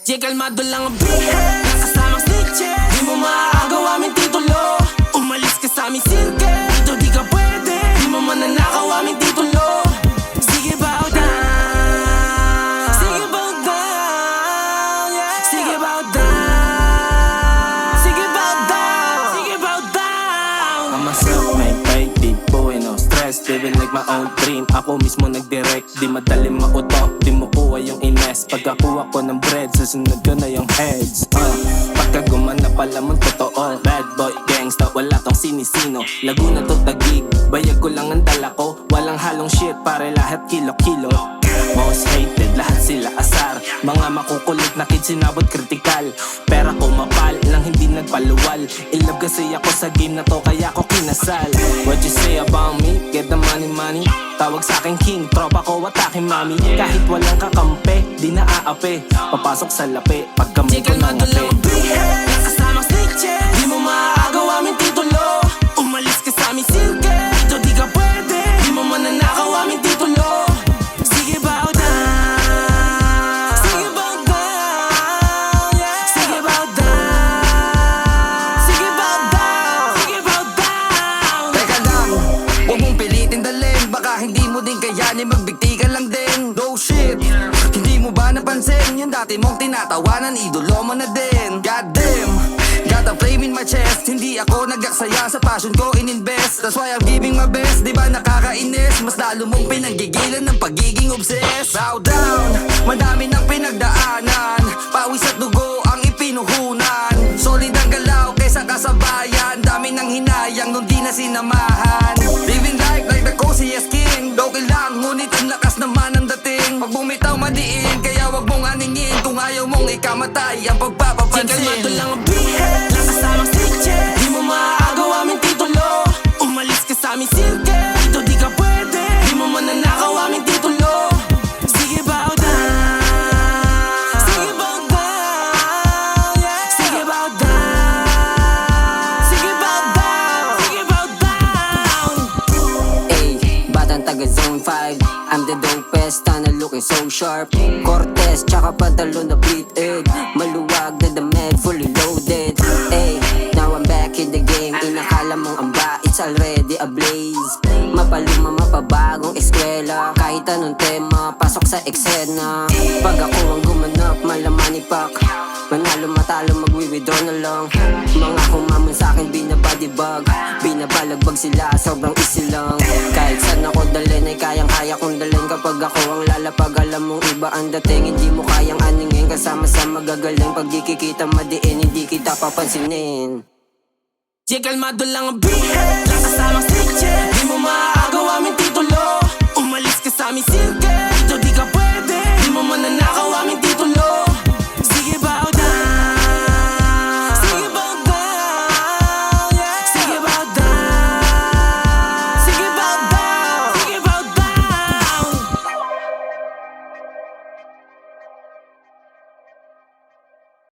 Di kalmado lang ang bihe, nakasamang snitches. Di mo maaagaw aming titulo. Umalis ka sa aming silke, dito di ka pwede. Di mo mananakaw aming titulo. Sige bow down, sige bow down, yeah. Sige bow down, sige bow down, sige bow down. I'm a self-made baby boy, no stress. Living like my own dream. Ako mismo nag-direct, di madaling mautok. Di mo kuha yung ines. Pagkakuha ko ng bread, susunod ko na yung heads. Pagka gumana pala mong totoo. Bad boy, gangsta, wala tong sinisino. Laguna to Taguig, bayag ko lang ang dala ko. Walang halong shit, pare lahat kilo-kilo. Most hated, lahat sila asar. Mga makukulit na kids sinabot kritikal. Pera ko mapal, lang hindi nagpaluwal. Ilab kasi ako sa game na to, kaya ko kinasal. What you say about me? Get the money, money. Tawag sa akin king, tropa ko atake mami. Kahit walang kakampi, di naaapi. Papasok sa lapi, pagkamay ko ng api. Nakasamang snitches, di mo maaagaw aming titulo. Umalis ka sa aming silke, dito di ka pwede. Di mo mananakaw aming titulo. Sige bow down, sige bow down, yeah. Sige bow down, sige bow down, sige bow down. Teka lang, huwag mong pilitin dalhin. Baka hindi mo din kayanin, magbigti ka lang din. No shit, hindi mo ba napansin? Yung dati mong tinatawanan, idolo mo na din. Goddamn, got a flame in my chest. Hindi ako nagaksaya sa passion ko, ininvest. That's why I'm giving my best. Di ba nakakainis? Mas lalo mong pinanggigilan ng pagiging obsessed. Bow down, madami ng pinagdaanan. Pawis at dugo ang ipinuhunan. Solid ang galaw kaysa kasabayan. Dami ng hinayang nung di na sinamahan. Living life like the coziest king. Okay lang, ngunit ang lakas naman ang dating. Pag bumitaw madiin, kaya wag mong aningin. Kung ayaw mong ikamatay ang pagpapapansin. Di kalmado lang ang bihe, nakasamang snitches. Di mo maaagaw aming titulo. Umalis ka sa aming silke, dito di ka pwede. Di mo mananakaw aming titulo. Sige bow down, sige bow down, yeah. Sige bow down, sige bow down, sige bow down. Ay, batang taga zone 5. I'm the dopest, tana looking so sharp. Cortez, tsaka pantalon na bleed egg. Maluwag na damit, fully loaded. Ay, now I'm back in the game. Inakala mong amba, it's already ablaze. Mapaluma, mapabagong eskwela. Kahit anong tema, pasok sa eksena. Pag ako ang gumanap, malaman ipak. Manalo matalo, magwi-withdraw na lang. Mga kumamon sa'kin, binabadibag. Binabalagbag sila, sobrang easy lang. Kahit saan ako dalhin ay kayang-kaya kong dalhin. Kapag ako ang lalapag, alam mong iba ang dating. Hindi mo kayang aningin, kasama sa magagaling. Pag di kikita madiin, hindi kita papansinin. Di kalmado lang ang bihe, nakasamang snitches. Di mo maaagaw aming titulo. Umalis ka sa aming silke,